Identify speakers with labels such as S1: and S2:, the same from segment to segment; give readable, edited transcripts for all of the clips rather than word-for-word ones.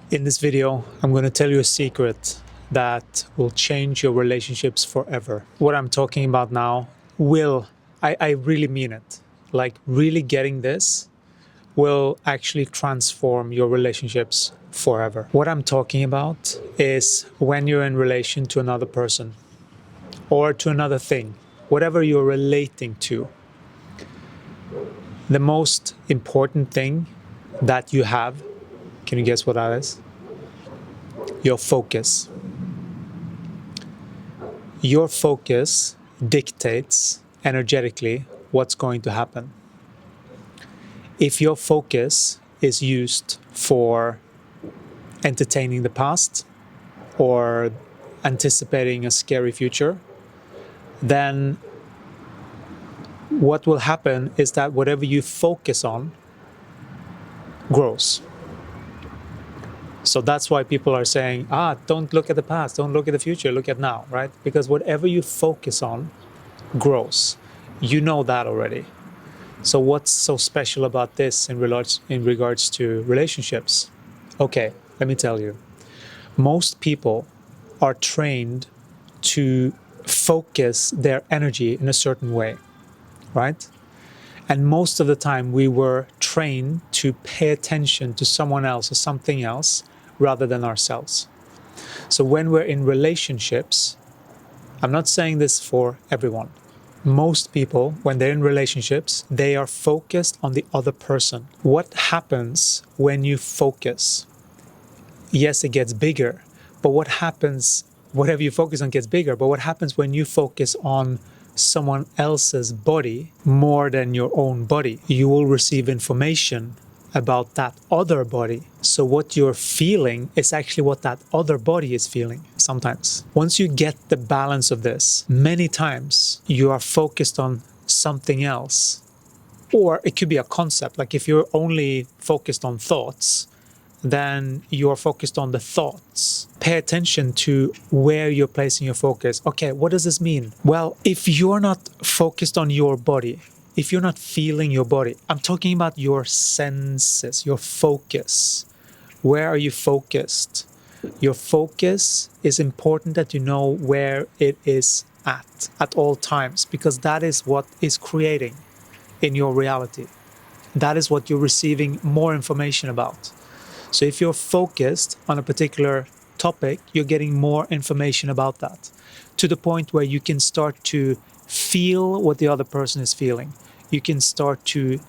S1: In this video, I'm going to tell you a secret that will change your relationships forever. What I'm talking about now I really mean it. Like, really getting this will actually transform your relationships forever. What I'm talking about is when you're in relation to another person or to another thing, whatever you're relating to, the most important thing that you have, can you guess what that is? Your focus. Your focus dictates energetically what's going to happen. If your focus is used for entertaining the past or anticipating a scary future, then what will happen is that whatever you focus on grows. So that's why people are saying, don't look at the past, don't look at the future, look at now, right? Because whatever you focus on grows. You know that already. So what's so special about this in regards to relationships? Okay, let me tell you. Most people are trained to focus their energy in a certain way, right? And most of the time we were trained to pay attention to someone else or something else rather than ourselves. So when we're in relationships, I'm not saying this for everyone. Most people, when they're in relationships, they are focused on the other person. What happens when you focus? Yes, it gets bigger, but what happens, whatever you focus on gets bigger, but what happens when you focus on someone else's body more than your own body? You will receive information about that other body. So what you're feeling is actually what that other body is feeling sometimes. Once you get the balance of this, many times you are focused on something else. Or it could be a concept, like if you're only focused on thoughts, then you're focused on the thoughts. Pay attention to where you're placing your focus. Okay, what does this mean? Well, if you're not focused on your body, if you're not feeling your body, I'm talking about your senses, your focus. Where are you focused? Your focus is important that you know where it is at all times, because that is what is creating in your reality. That is what you're receiving more information about. So if you're focused on a particular topic, you're getting more information about that, to the point where you can start to feel what the other person is feeling. You can start to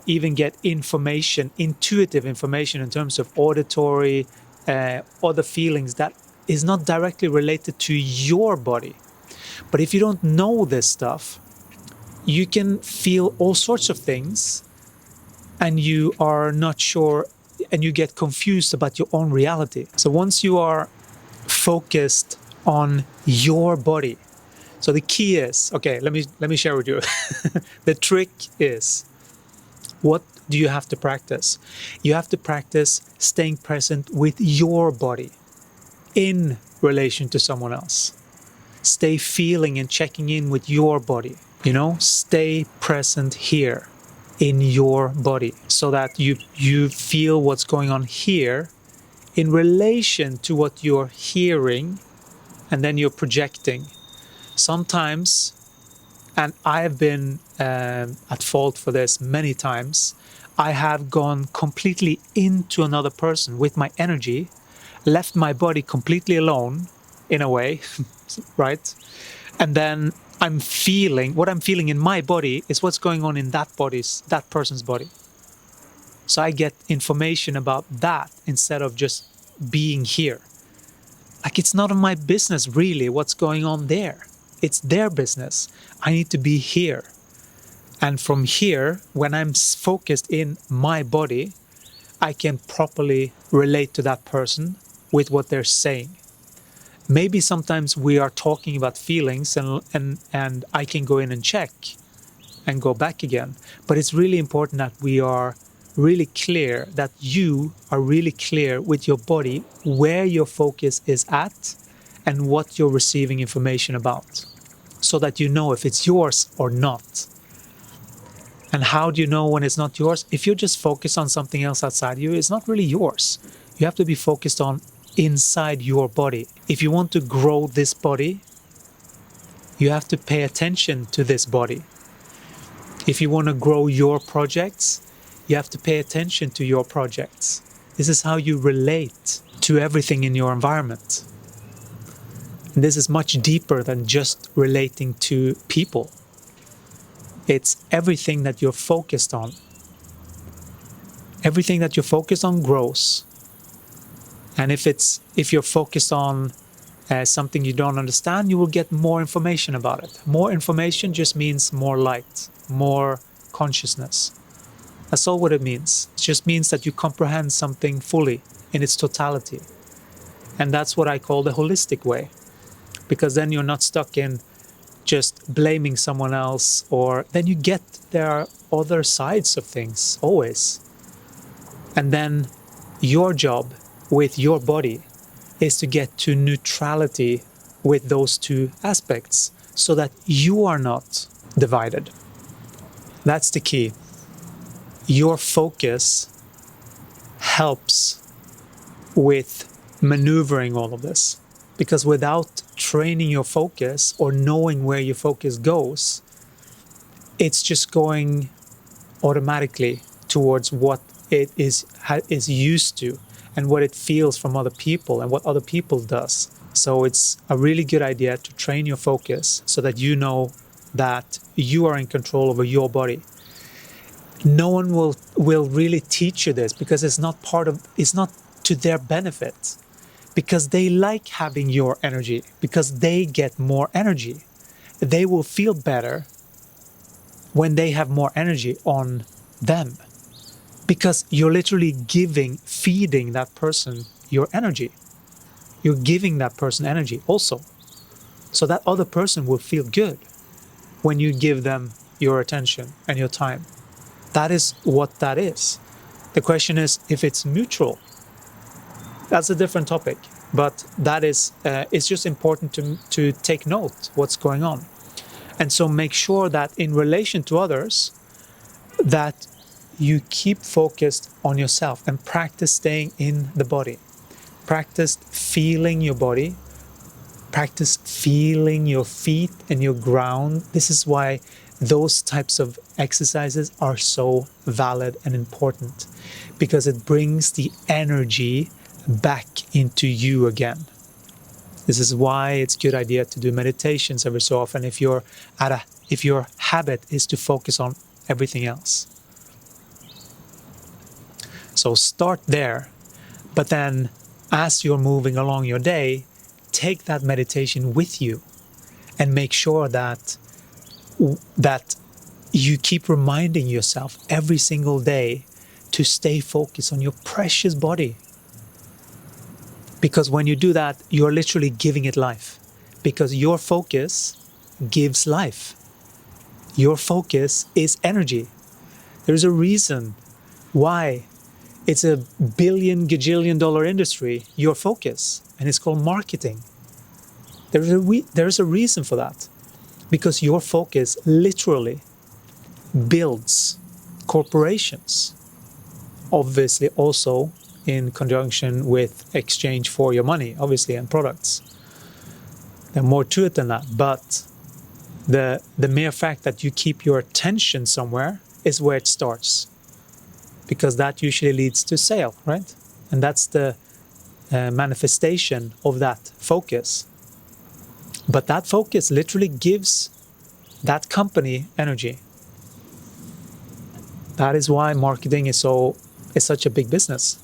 S1: even get information, intuitive information in terms of auditory, other feelings that is not directly related to your body. But if you don't know this stuff, you can feel all sorts of things and you are not sure, and you get confused about your own reality. So once you are focused on your body, so the key is, okay, let me share with you. The trick is, what do you have to practice? You have to practice staying present with your body in relation to someone else. Stay feeling and checking in with your body. Stay present here in your body, so that you feel what's going on here in relation to what you're hearing, and then you're projecting. Sometimes, and I have been at fault for this many times, I have gone completely into another person with my energy, left my body completely alone in a way, right? And then what I'm feeling in my body is what's going on in that person's body. So I get information about that instead of just being here. Like, it's not of my business really what's going on there. It's their business. I need to be here. And from here, when I'm focused in my body, I can properly relate to that person with what they're saying. Maybe sometimes we are talking about feelings and I can go in and check and go back again. But it's really important that we are really clear, that you are really clear with your body where your focus is at and what you're receiving information about, so that you know if it's yours or not. And how do you know when it's not yours? If you're just focused on something else outside you, it's not really yours. You have to be focused on inside your body. If you want to grow this body, you have to pay attention to this body. If you want to grow your projects, you have to pay attention to your projects. This is how you relate to everything in your environment. And this is much deeper than just relating to people. It's everything that you're focused on. Everything that you're focused on grows. And if you're focused on something you don't understand, you will get more information about it. More information just means more light, more consciousness. That's all what it means. It just means that you comprehend something fully in its totality. And that's what I call the holistic way. Because then you're not stuck in just blaming someone else, or then you get there are other sides of things always. And then your job with your body is to get to neutrality with those two aspects so that you are not divided. That's the key. Your focus helps with maneuvering all of this, because without training your focus or knowing where your focus goes, it's just going automatically towards what it is used to and what it feels from other people and what other people does. So it's a really good idea to train your focus so that you know that you are in control over your body. No one will really teach you this, because it's not to their benefit, because they like having your energy, because they get more energy. They will feel better when they have more energy on them, because you're literally feeding that person your energy. You're giving that person energy also. So that other person will feel good when you give them your attention and your time. That is what that is. The question is if it's mutual. That's a different topic, but that is it's just important to take note what's going on. And so make sure that in relation to others, that you keep focused on yourself and practice staying in the body. Practice feeling your body. Practice feeling your feet and your ground. This is why those types of exercises are so valid and important, because it brings the energy back into you again. This is why it's a good idea to do meditations every so often if your habit is to focus on everything else. So start there, but then as you're moving along your day, take that meditation with you and make sure that you keep reminding yourself every single day to stay focused on your precious body. Because when you do that, you're literally giving it life. Because your focus gives life. Your focus is energy. There's a reason why it's a gajillion dollar industry, your focus, and it's called marketing. There's a reason for that. Because your focus literally builds corporations. Obviously also in conjunction with exchange for your money, obviously, and products. There's more to it than that, but the mere fact that you keep your attention somewhere is where it starts, because that usually leads to sale, right? And that's the manifestation of that focus. But that focus literally gives that company energy. That is why marketing is such a big business.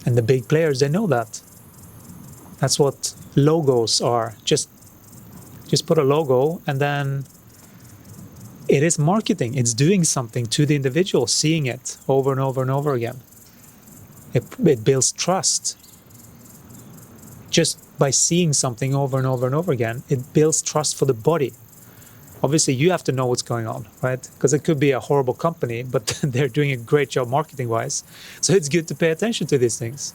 S1: And the big players, they know that. That's what logos are. Just put a logo, and then it is marketing. It's doing something to the individual, seeing it over and over and over again. It builds trust. Just by seeing something over and over and over again, it builds trust for the body. Obviously, you have to know what's going on, right? Because it could be a horrible company, but they're doing a great job marketing-wise. So it's good to pay attention to these things.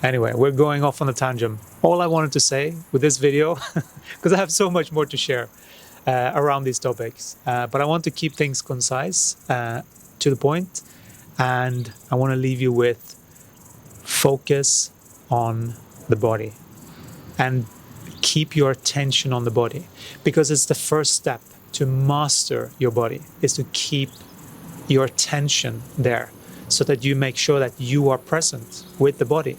S1: Anyway, we're going off on a tangent. All I wanted to say with this video, because I have so much more to share around these topics, but I want to keep things concise, to the point, And I want to leave you with focus on the body and keep your attention on the body, because it's the first step to master your body, is to keep your attention there so that you make sure that you are present with the body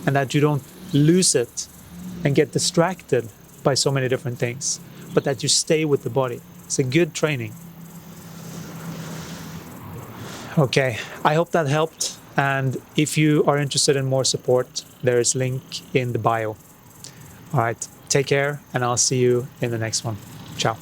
S1: and that you don't lose it and get distracted by so many different things, but that you stay with the body. It's a good training. Okay, I hope that helped. And if you are interested in more support, there is a link in the bio. All right, take care, and I'll see you in the next one. Ciao.